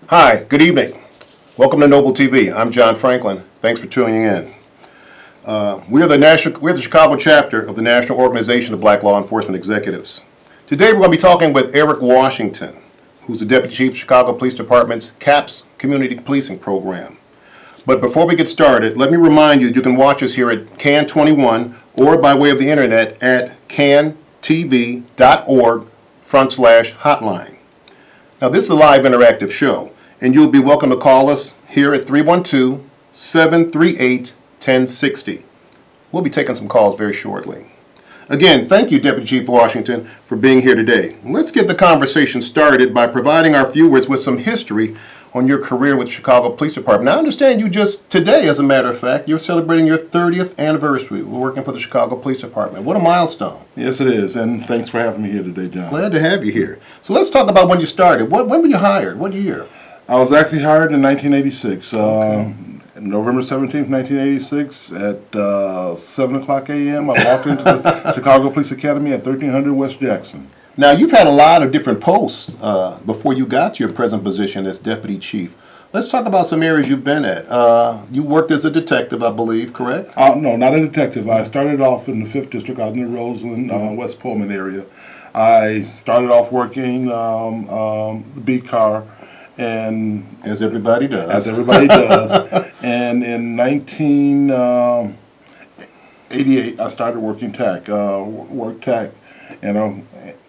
Hi, good evening. Welcome to N.O.B.L TV. I'm John Franklin. Thanks for tuning in. We're the Chicago chapter of the National Organization of Black Law Enforcement Executives. Today we're going to be talking with Eric Washington, who's the Deputy Chief of Chicago Police Department's C.A.P.S Community Policing Program. But before we get started, let me remind you can watch us here at CAN 21 or by way of the internet at cantv.org/hotline. Now, this is a live interactive show, and you'll be welcome to call us here at 312-738-1060. We'll be taking some calls very shortly. Again, thank you, Deputy Chief Washington, for being here today. Let's get the conversation started by providing our viewers with some history on your career with the Chicago Police Department. Now, I understand you just today, as a matter of fact, you're celebrating your 30th anniversary working for the Chicago Police Department. What a milestone. Yes, it is, and thanks for having me here today, John. Glad to have you here. So let's talk about when you started. When were you hired? What year? I was actually hired in 1986, November 17th, 1986, at 7 o'clock a.m. I walked into the Chicago Police Academy at 1300 West Jackson. Now, you've had a lot of different posts before you got to your present position as Deputy Chief. Let's talk about some areas you've been at. You worked as a detective, I believe, correct? No, not a detective. I started off in the 5th District out in the Roseland, West Pullman area. I started off working the beat car. And as everybody does. As everybody does. And in 1988, I started working TAC, worked TAC, and I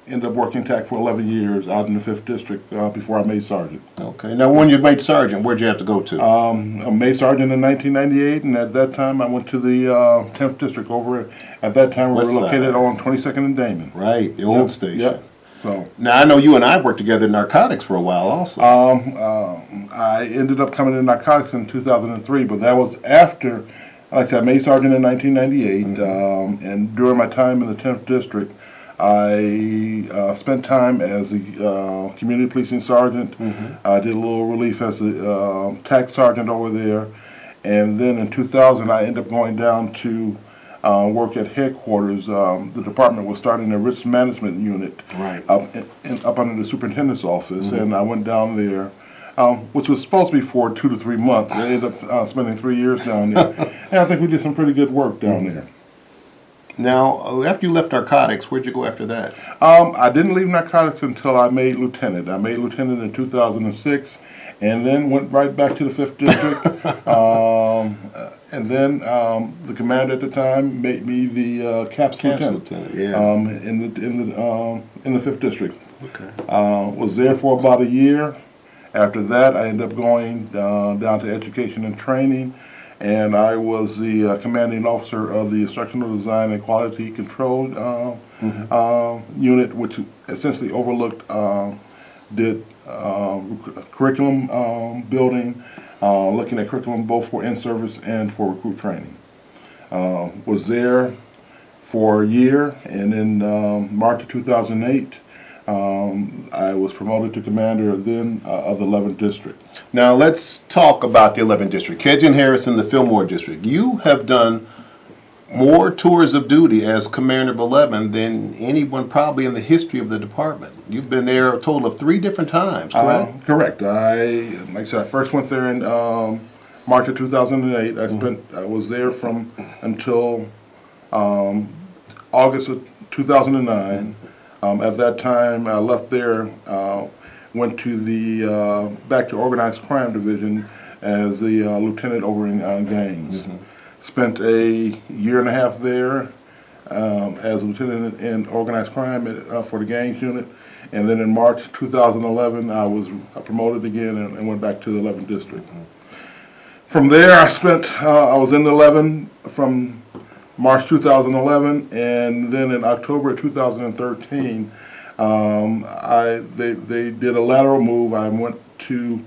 ended up working TAC for 11 years out in the 5th District before I made sergeant. Okay. Now, when you made sergeant, where'd you have to go to? I made sergeant in 1998, and at that time, I went to the 10th District over. At that time, we were located on 22nd and Damon. Right, the old station. Yep. So now, I know you and I worked together in narcotics for a while also. I ended up coming to narcotics in 2003, but that was after, like I said, I made sergeant in 1998, and during my time in the 10th District, I spent time as a community policing sergeant. I did a little relief as a tax sergeant over there, and then in 2000, I ended up going down to work at headquarters. The department was starting a risk management unit up under the superintendent's office, and I went down there, which was supposed to be for 2 to 3 months. I ended up spending 3 years down there, and I think we did some pretty good work down there. Now, after you left narcotics, where'd you go after that? I didn't leave narcotics until I made lieutenant. I made lieutenant in 2006, and then went right back to the 5th District. And then the commander at the time made me the C.A.P.S lieutenant. In the 5th District. Okay. Was there for about a year. After that, I ended up going down to education and training, and I was the commanding officer of the Instructional Design and Quality Control unit, which essentially overlooked, did curriculum building, looking at curriculum both for in-service and for recruit training. Was there for a year, and in March of 2008, I was promoted to commander then of the 11th District. Now let's talk about the 11th District. Kedgen Harrison, the Fillmore District. You have done more tours of duty as commander of 11 than anyone probably in the history of the department. You've been there a total of 3 different times, correct? Correct. Like I said, I first went there in March of 2008. I was there from until August of 2009. At that time, I left there, went to the back to Organized Crime Division as the lieutenant over in gangs. Spent a year and a half there as a lieutenant in Organized Crime for the gangs unit, and then in March 2011, I was promoted again and went back to the 11th District. From there, I was in the 11 from March 2011, and then in October 2013, they did a lateral move. I went to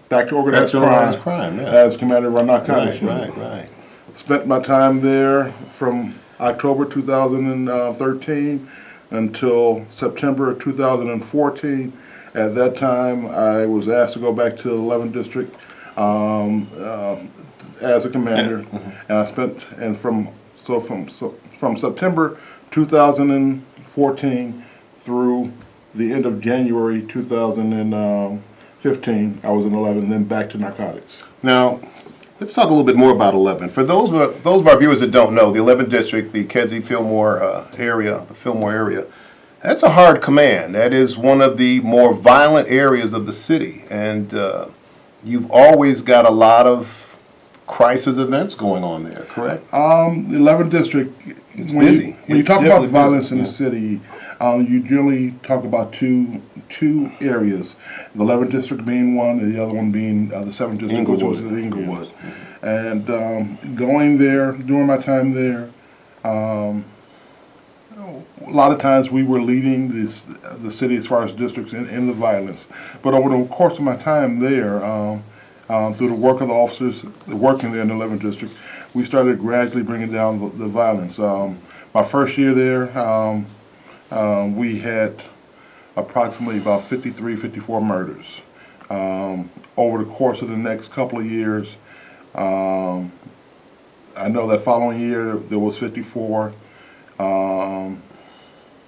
back to organized crime as commander of our narcotics unit. Right. Spent my time there from October 2013 until September 2014. At that time, I was asked to go back to the 11th District as a commander, and I spent from September 2014 through the end of January 2015. 15. I was in 11, then back to narcotics. Now, let's talk a little bit more about 11. For those of our viewers that don't know, the 11th District, the Kedzie Fillmore area, the Fillmore area, that's a hard command. That is one of the more violent areas of the city, and you've always got a lot of crisis events going on there, correct? The 11th District, It's when busy. You It's talk about definitely violence busy, in the yeah. city, you generally talk about two areas. The 11th District being one, and the other one being the 7th District, which was in Inglewood. And going there, during my time there, a lot of times we were leading the city as far as districts in the violence. But over the course of my time there, through the work of the officers working there in the 11th District, we started gradually bringing down the violence. My first year there, we had approximately about 53, 54 murders. Over the course of the next couple of years, I know that following year there was 54.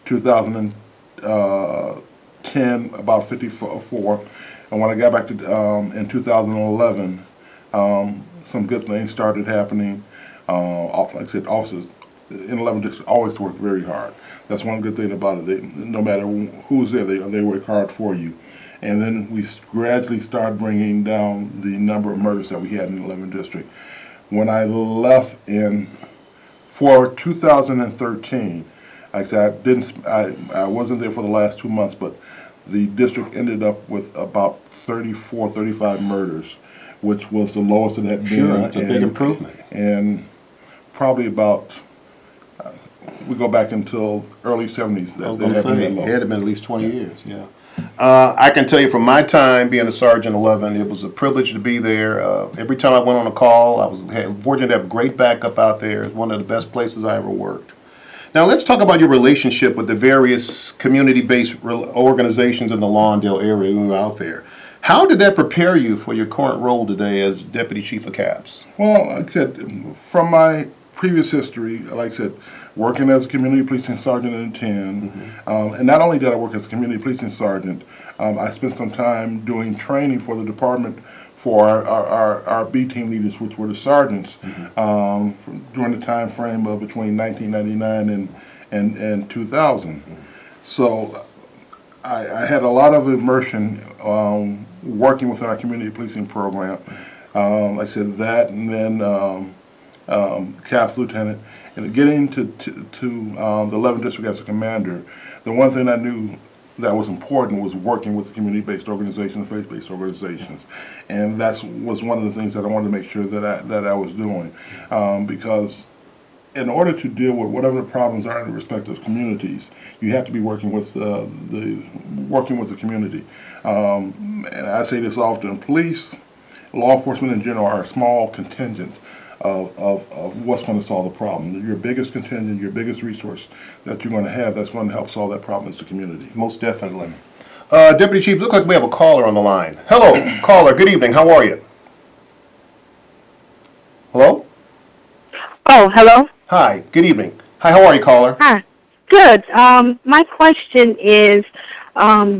2010, about 54. And when I got back to in 2011, some good things started happening. Like I said, officers in 11 districts always work very hard. That's one good thing about it. No matter who's there, they work hard for you. And then we gradually started bringing down the number of murders that we had in the 11th district. When I left for 2013, like I said, I wasn't there for the last 2 months, but the district ended up with about 34, 35 murders, which was the lowest it had been. Sure, that's a big improvement. And probably about, we go back until early 70s. I was going to say, it low. had been at least 20 years, yeah. I can tell you from my time being a Sergeant 11, it was a privilege to be there. Every time I went on a call, I was fortunate to have great backup out there. It's one of the best places I ever worked. Now let's talk about your relationship with the various community-based organizations in the Lawndale area when you were out there. How did that prepare you for your current role today as Deputy Chief of C.A.P.S? Well, like I said, from my previous history, like I said, working as a community policing sergeant in 10, and not only did I work as a community policing sergeant, I spent some time doing training for the department for our B team leaders, which were the sergeants, during the time frame of between 1999 and 2000. So I had a lot of immersion working within our community policing program. Like I said, that, and then C.A.P.S lieutenant, and getting to the 11th district as a commander. The one thing I knew that was important was working with the community-based organizations, faith-based organizations, and that was one of the things that I wanted to make sure that I was doing, because in order to deal with whatever the problems are in the respective communities, you have to be working with the community. And I say this often: police, law enforcement in general, are a small contingent of what's going to solve the problem. Your biggest contingent, your biggest resource that you're going to have that's going to help solve that problem is the community. Most definitely. Deputy Chief, look like we have a caller on the line. Hello, caller. Good evening. How are you? Hello? Oh, hello. Hi. Good evening. Hi. How are you, caller? Hi. Good. My question is,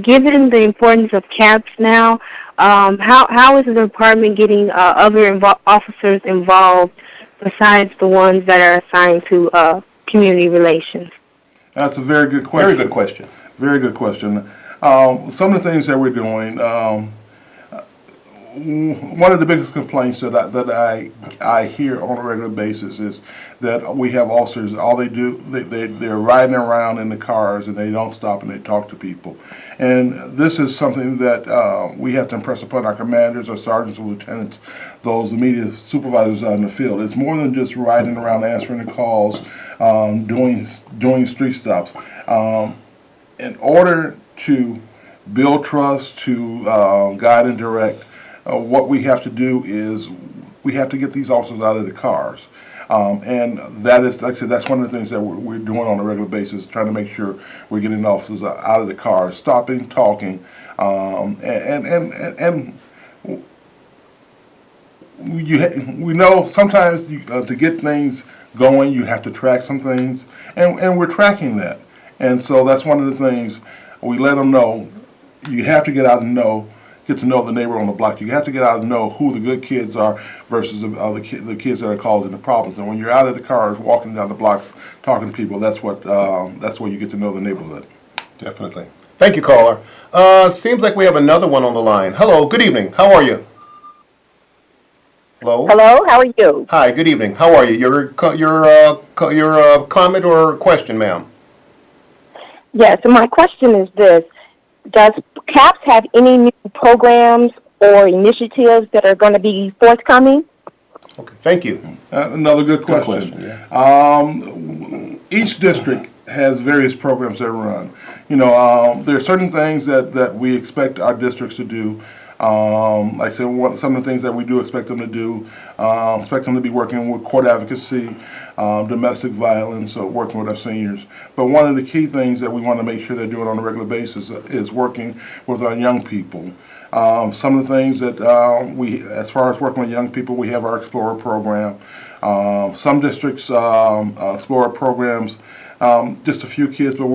given the importance of C.A.P.S now, how is the department getting other officers involved besides the ones that are assigned to community relations? That's a very good question. Very good question. Very good question. Some of the things that we're doing, one of the biggest complaints that I hear on a regular basis is that we have officers, all they do, they're riding around in the cars and they don't stop and they talk to people. And this is something that we have to impress upon our commanders, our sergeants and lieutenants, those immediate supervisors out in the field. It's more than just riding around answering the calls, doing street stops. In order to build trust, to guide and direct, what we have to do is we have to get these officers out of the cars. And that is, like I said, that's one of the things that we're doing on a regular basis, trying to make sure we're getting the officers out of the cars, stopping, talking, and we know sometimes to get things going, you have to track some things, and we're tracking that. And so that's one of the things we let them know. You have to get out and know, get to know the neighbor on the block. You have to get out and know who the good kids are versus the kids that are causing the problems. And when you're out of the cars, walking down the blocks, talking to people, that's where you get to know the neighborhood. Definitely. Thank you, caller. Seems like we have another one on the line. Hello, good evening. How are you? Hello? Hello, how are you? Hi, good evening. How are you? Your comment or question, ma'am? Yes, and my question is this. Does C.A.P.S have any new programs or initiatives that are going to be forthcoming? Okay, thank you. Another good Good question. question, Each district has various programs that run. There are certain things that we expect our districts to do. Like I said, some of the things that we do expect them to do, expect them to be working with court advocacy, domestic violence, or working with our seniors. But one of the key things that we want to make sure they're doing on a regular basis is working with our young people. Some of the things that as far as working with young people, we have our Explorer program. Some districts Explorer programs, just a few kids, but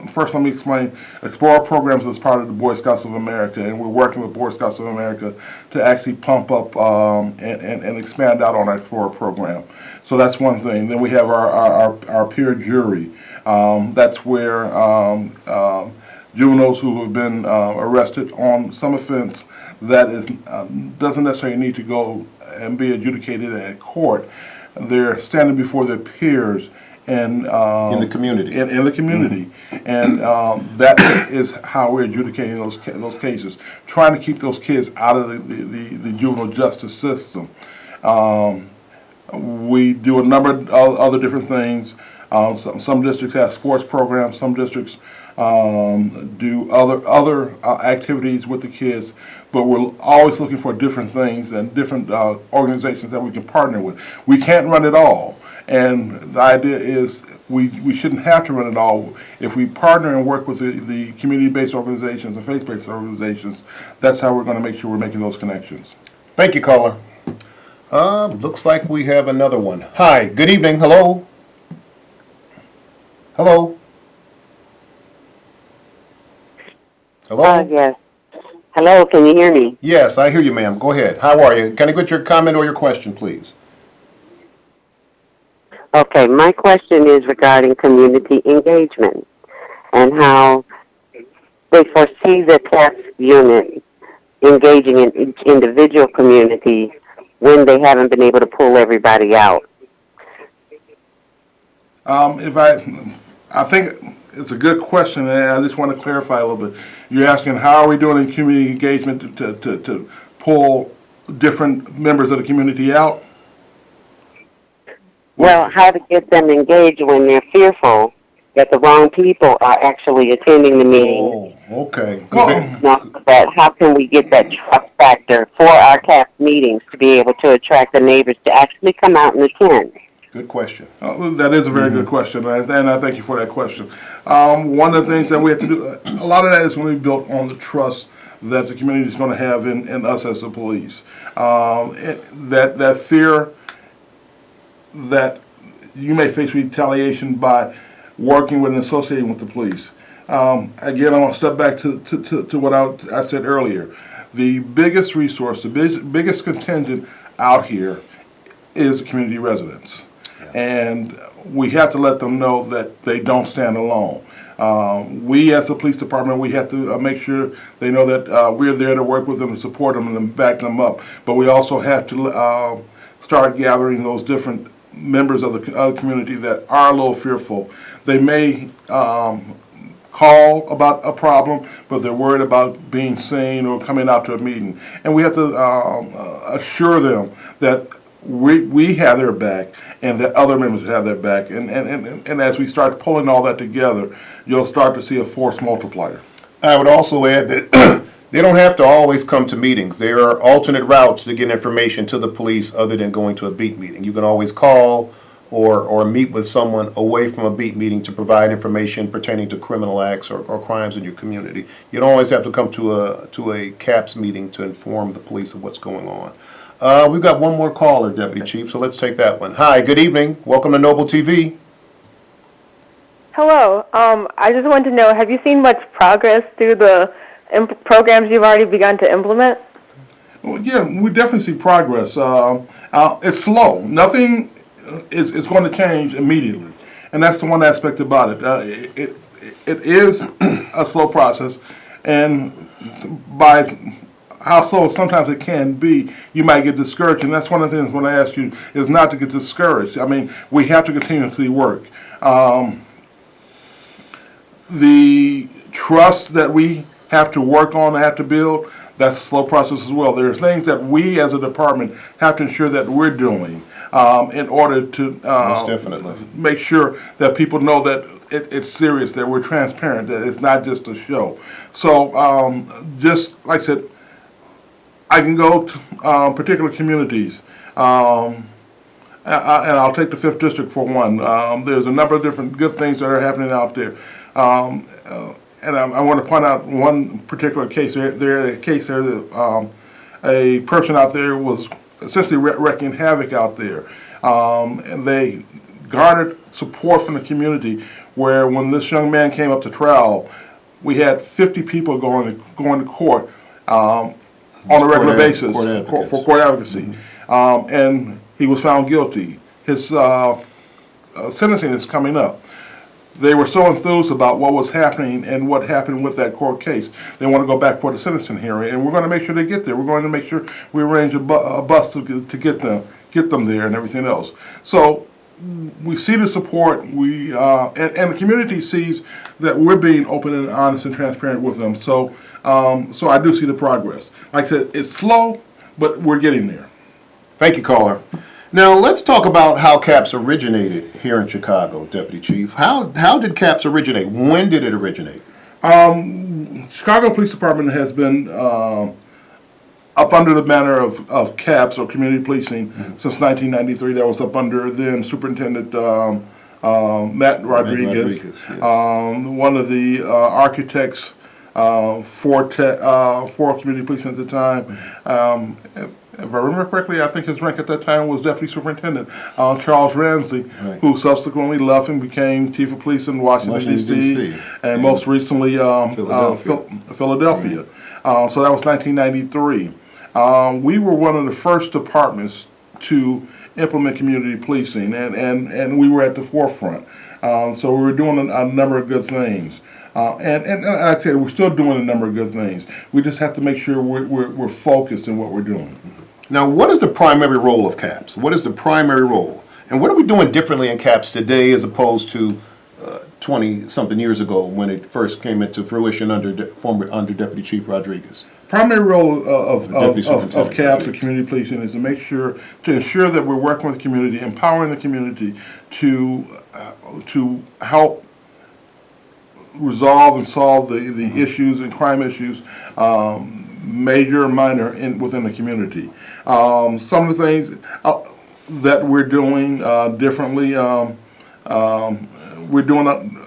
first let me explain. Explorer programs is part of the Boy Scouts of America, and we're working with Boy Scouts of America to actually pump up and expand out on our Explorer program. So that's one thing. Then we have our peer jury. That's where juveniles who have been arrested on some offense that doesn't necessarily need to go and be adjudicated at court. They're standing before their peers and In the community. in the community, and that is how we're adjudicating those cases, trying to keep those kids out of the juvenile justice system. We do a number of other different things. Some districts have sports programs. Some districts do other activities with the kids, but we're always looking for different things and different organizations that we can partner with. We can't run it all, and the idea is we shouldn't have to run it all. If we partner and work with the community-based organizations and faith-based organizations, that's how we're going to make sure we're making those connections. Thank you, caller. Looks like we have another one. Hi, good evening. Hello? Hello? Hello? Yes. Hello, can you hear me? Yes, I hear you, ma'am. Go ahead. How are you? Can I get your comment or your question, please? Okay, my question is regarding community engagement and how they foresee the C.A.P.S unit engaging in each individual community when they haven't been able to pull everybody out. I think it's a good question, and I just want to clarify a little bit. You're asking how are we doing in community engagement to pull different members of the community out? Well, how to get them engaged when they're fearful that the wrong people are actually attending the meeting. Oh, okay. But how can we get that trust factor for our C.A.P.S meetings to be able to attract the neighbors to actually come out and attend? Good question. That is a very good question, and I thank you for that question. One of the things that we have to do, a lot of that is going to be built on the trust that the community is going to have in us as the police. That fear that you may face retaliation by working with and associating with the police. Again, I want to step back to what I said earlier. The biggest resource, the biggest contingent out here is the community residents. And we have to let them know that they don't stand alone. We as the police department, we have to make sure they know that we're there to work with them and support them and back them up. But we also have to start gathering those different members of the community that are a little fearful. They may call about a problem, but they're worried about being seen or coming out to a meeting. And we have to assure them that we have their back and that other members have their back. And as we start pulling all that together, you'll start to see a force multiplier. I would also add that they don't have to always come to meetings. There are alternate routes to get information to the police other than going to a beat meeting. You can always call or meet with someone away from a beat meeting to provide information pertaining to criminal acts or crimes in your community. You don't always have to come to a C.A.P.S meeting to inform the police of what's going on. We've got one more caller, Deputy Chief, so let's take that one. Hi, good evening. Welcome to N.O.B.L.E TV. Hello. I just wanted to know, have you seen much progress through the programs you've already begun to implement? Well, yeah, we definitely see progress. It's slow. Nothing is going to change immediately, and that's the one aspect about it. It is a slow process, and by how slow sometimes it can be, you might get discouraged, and that's one of the things when I ask you is not to get discouraged. I mean, we have to continuously work. The trust that we have to work on, have to build, that's a slow process as well. There's things that we as a department have to ensure that we're doing in order to Most definitely. make sure that people know that it's serious, that we're transparent, that it's not just a show. So just like I said, I can go to particular communities. And I'll take the 5th District for one. There's a number of different good things that are happening out there. And I want to point out one particular case. A person out there was essentially wreaking havoc out there. And they garnered support from the community where when this young man came up to trial, we had 50 people going to court on a regular basis for court advocacy. And he was found guilty. His sentencing is coming up. They were so enthused about what was happening and what happened with that court case. They want to go back for the sentencing hearing, and we're going to make sure they get there. We're going to make sure we arrange a bus to get them there and everything else. So we see the support. And the community sees that we're being open and honest and transparent with them. So so I do see the progress. Like I said, it's slow, but we're getting there. Thank you, caller. Now, let's talk about how C.A.P.S originated here in Chicago, Deputy Chief. How did C.A.P.S originate? When did it originate? Chicago Police Department has been up under the banner of C.A.P.S, or community policing, since 1993. That was up under then Superintendent Matt Rodriguez. Yes. One of the architects for community policing at the time. If I remember correctly, I think his rank at that time was Deputy Superintendent Charles Ramsey, Right. who subsequently left and became Chief of Police in Washington, D.C., and most recently Philadelphia. So that was 1993. We were one of the first departments to implement community policing, and we were at the forefront. So we were doing a number of good things. And I'd say we're still doing a number of good things. We just have to make sure we're focused in what we're doing. Now, what is the primary role of C.A.P.S? What is the primary role? And what are we doing differently in C.A.P.S today as opposed to 20-something years ago when it first came into fruition under Deputy Chief Rodriguez? Primary role of C.A.P.S, or community policing, is to ensure that we're working with the community, empowering the community to help resolve and solve the issues and crime issues, major or minor, within the community. Some of the things that we're doing differently, we're doing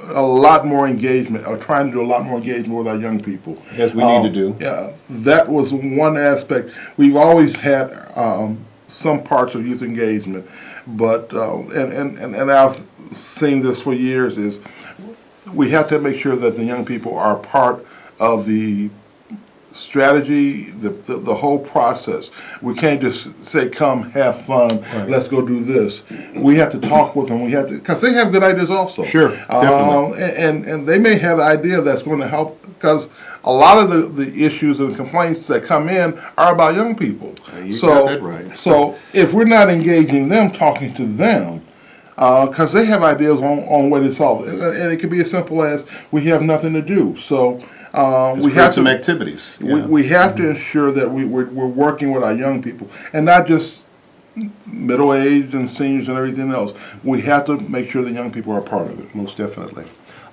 a lot more engagement, or trying to do a lot more engagement with our young people. As we need to do. Yeah, that was one aspect. We've always had some parts of youth engagement, but and I've seen this for years, is we have to make sure that the young people are part of the strategy, the whole process. We can't just say, come, have fun, Right. Let's go do this. We have to talk with them. We have to, because they have good ideas also. Sure, definitely. And they may have an idea that's going to help, because a lot of the issues and complaints that come in are about young people. You got that right. So if we're not engaging them, talking to them, because they have ideas on way to solve it. And it could be as simple as, we have nothing to do. So we have some to activities. we have to ensure that we're working with our young people, and not just middle-aged and seniors and everything else. We have to make sure the young people are part of it. Most definitely.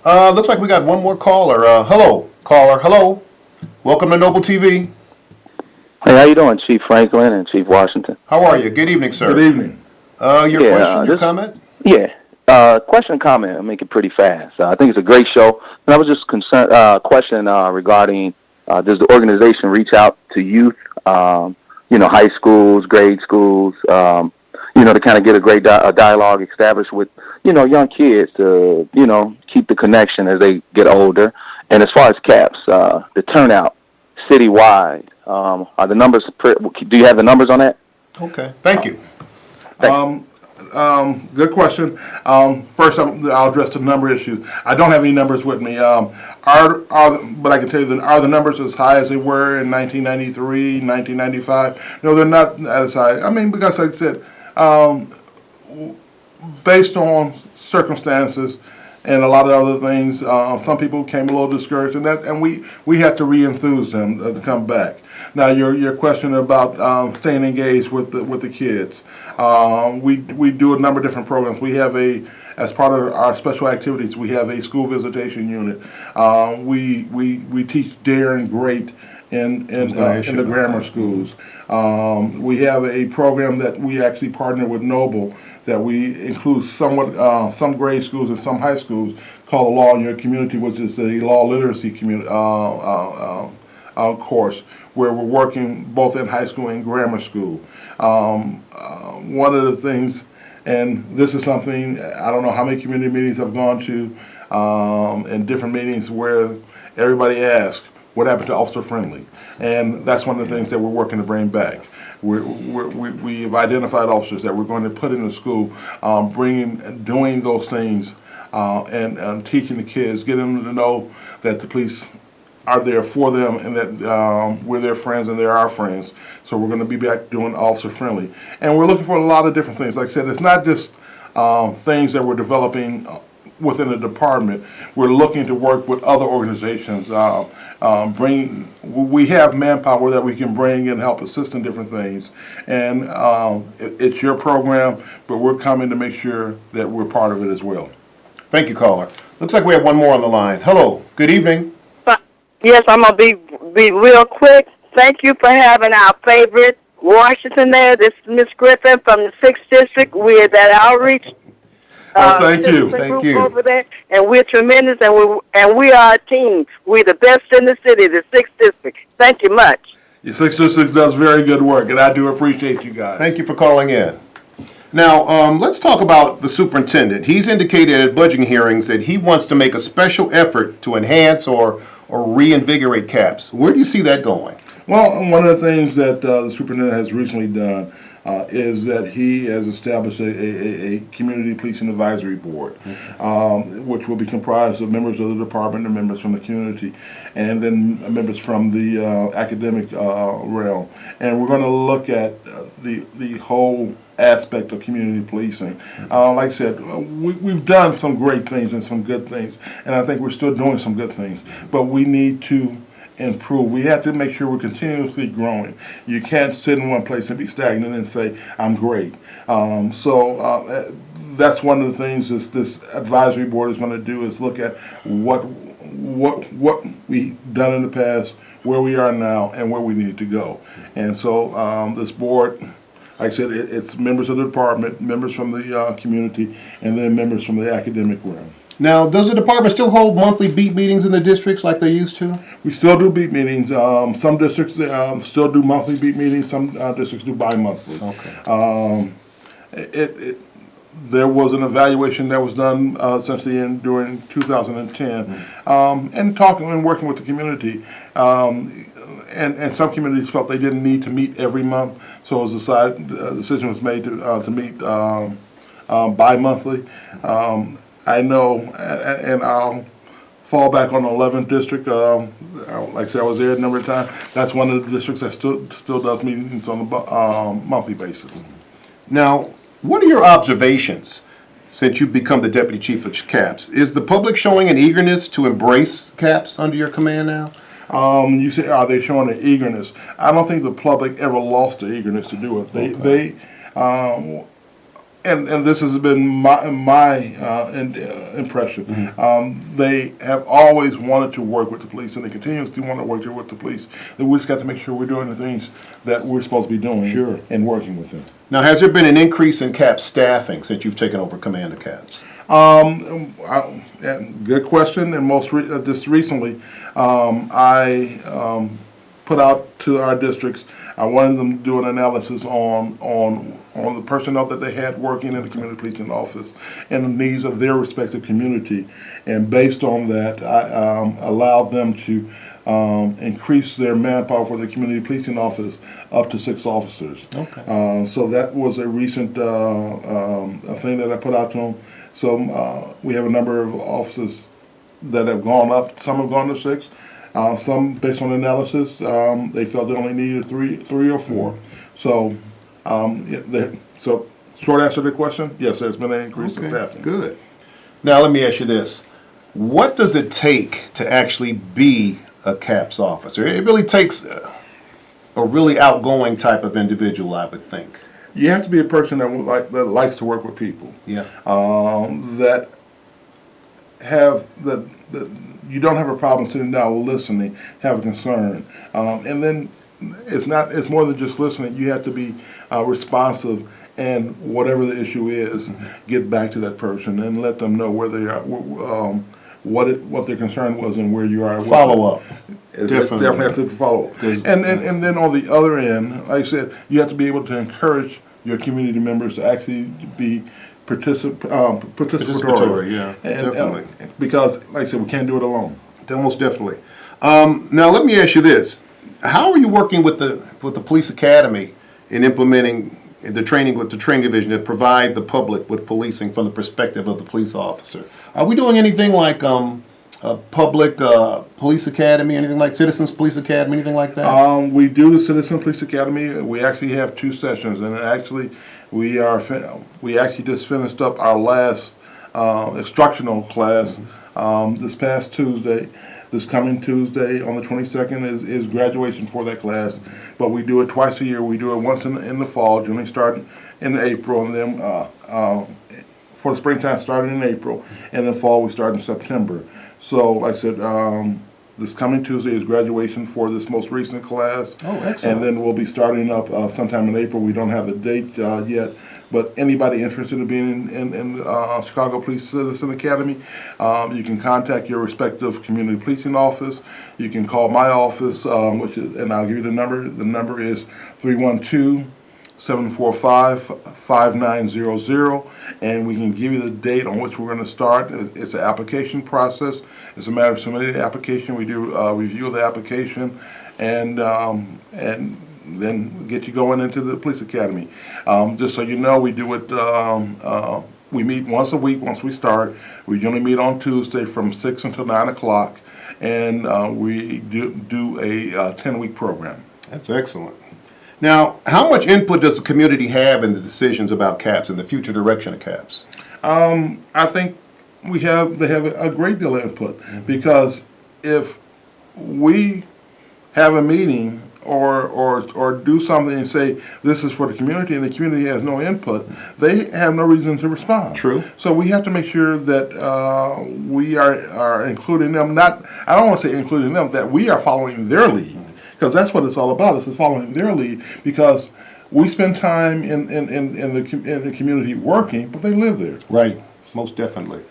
Looks like we got one more caller. Hello, caller. Hello. Welcome to N.O.B.L TV. Hey, how you doing, Chief Franklin and Chief Washington? How are you? Good evening, sir. Good evening. Your question, your comment? Yeah. Question and comment. I'll make it pretty fast. I think it's a great show. And I was just concerned, question regarding, does the organization reach out to youth, high schools, grade schools, to kind of get a dialogue established with, young kids to, keep the connection as they get older. And as far as CAPS, the turnout citywide, are the numbers? Do you have the numbers on that? Okay, thank you. Good question. First, I'll address the number issue. I don't have any numbers with me. But I can tell you that are the numbers as high as they were in 1993, 1995? No, they're not as high. I mean, because like I said, based on circumstances and a lot of other things, some people came a little discouraged, and we had to re-enthuse them to come back. Now, your question about staying engaged with the kids, we do a number of different programs. We have as part of our special activities, we have a school visitation unit. We teach Dare and Great in the grammar schools. We have a program that we actually partner with N.O.B.L.E that we include some grade schools and some high schools called Law in Your Community, which is a law literacy course where we're working both in high school and grammar school. One of the things, and this is something, I don't know how many community meetings I've gone to, and different meetings where everybody asks, what happened to Officer Friendly? And that's one of the things that we're working to bring back. We've identified officers that we're going to put in the school, doing those things, and teaching the kids, getting them to know that the police are there for them and that we're their friends and they're our friends. So we're going to be back doing Officer Friendly. And we're looking for a lot of different things. Like I said, it's not just things that we're developing within the department. We're looking to work with other organizations. We have manpower that we can bring and help assist in different things. And it's your program, but we're coming to make sure that we're part of it as well. Thank you, caller. Looks like we have one more on the line. Hello, good evening. Yes, I'm going to be real quick. Thank you for having our favorite Washington there. This is Miss Griffin from the 6th District. We're that outreach. Thank you. Thank you. Over there, and we're tremendous, and we are a team. We're the best in the city, the 6th District. Thank you much. Your 626 does very good work, and I do appreciate you guys. Thank you for calling in. Now, let's talk about the superintendent. He's indicated at budgeting hearings that he wants to make a special effort to enhance or reinvigorate CAPS. Where do you see that going? Well, one of the things that the superintendent has recently done is that he has established a community policing advisory board, which will be comprised of members of the department and members from the community, and then members from the academic realm. And we're going to look at the whole aspect of community policing. Like I said, we've done some great things and some good things, and I think we're still doing some good things, but we need to improve. We have to make sure we're continuously growing. You can't sit in one place and be stagnant and say, I'm great. So that's one of the things this advisory board is going to do, is look at what we've done in the past, where we are now, and where we need to go. And so this board, like I said, it's members of the department, members from the community, and then members from the academic realm. Now, does the department still hold monthly beat meetings in the districts like they used to? We still do beat meetings. Some districts still do monthly beat meetings. Some districts do bi-monthly. Okay. There was an evaluation that was done essentially during 2010, and talking and working with the community. And some communities felt they didn't need to meet every month, so it was decision was made to meet bi-monthly. I know, and I'll fall back on the 11th district. Like I said, I was there a number of times. That's one of the districts that still does meetings on a monthly basis. Now, what are your observations since you've become the deputy chief of CAPS? Is the public showing an eagerness to embrace CAPS under your command now? You say, are they showing an eagerness? I don't think the public ever lost the eagerness to do it. And this has been my impression. They have always wanted to work with the police, and they continuously want to work with the police. We just got to make sure we're doing the things that we're supposed to be doing. Sure. And working with them. Now, has there been an increase in CAPS staffing since you've taken over command of CAPS? Good question. And just recently, I put out to our districts, I wanted them to do an analysis on on the personnel that they had working in the community policing office and the needs of their respective community. And based on that, I allowed them to increase their manpower for the community policing office up to 6 officers. Okay. So that was a recent a thing that I put out to them. So we have a number of officers that have gone up. Some have gone to 6. Some, based on analysis, they felt they only needed three or 4. So, so short answer to the question, yes, there's been an increase in staffing. Good. Now let me ask you this: what does it take to actually be a C.A.P.S officer? It really takes a really outgoing type of individual, I would think. You have to be a person that likes to work with people. Yeah. That you don't have a problem sitting down listening, have a concern, and then it's more than just listening. You have to be responsive, and whatever the issue is, get back to that person and let them know where they are, what their concern was, and where you are. Follow up. Definitely have to follow up. And then on the other end, like I said, you have to be able to encourage your community members to actually be participatory. Yeah, and, definitely. Because, like I said, we can't do it alone. Most definitely. Now let me ask you this: how are you working with the police academy in implementing the training with the training division that provide the public with policing from the perspective of the police officer? Are we doing anything like a public police academy, anything like Citizens Police Academy, anything like that? We do the Citizen Police Academy. We actually have 2 sessions, and actually we actually just finished up our last instructional class this past Tuesday. This coming Tuesday on the 22nd is graduation for that class, but we do it twice a year. We do it once in the fall, generally starting in April, and then for the springtime starting in April, and in the fall we start in September. So, like I said, this coming Tuesday is graduation for this most recent class. Oh, excellent. And then we'll be starting up sometime in April. We don't have the date yet, but anybody interested in being in Chicago Police Citizen Academy, you can contact your respective community policing office. You can call my office, and I'll give you the number. The number is 312-745-5900, and we can give you the date on which we're going to start. It's an application process. It's a matter of submitting the application. We do review of the application, and then get you going into the police academy. Just so you know, we do it. We meet once a week. Once we start, we generally meet on Tuesday from 6 until 9 o'clock, and we do a 10-week program. That's excellent. Now, how much input does the community have in the decisions about C.A.P.S and the future direction of C.A.P.S? I think they have a great deal of input, because if we have a meeting or do something and say this is for the community, and the community has no input, they have no reason to respond. True. So we have to make sure that we are including them. I don't want to say including them, that we are following their lead, because that's what it's all about. It's following their lead, because we spend time in the community working, but they live there. Right. Most definitely.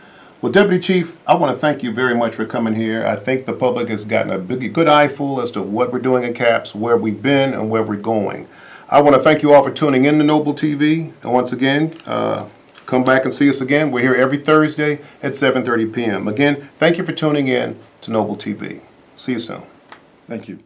Well, Deputy Chief, I want to thank you very much for coming here. I think the public has gotten a good eyeful as to what we're doing at C.A.P.S, where we've been, and where we're going. I want to thank you all for tuning in to N.O.B.L TV. And once again, come back and see us again. We're here every Thursday at 7:30 p.m. Again, thank you for tuning in to N.O.B.L TV. See you soon. Thank you.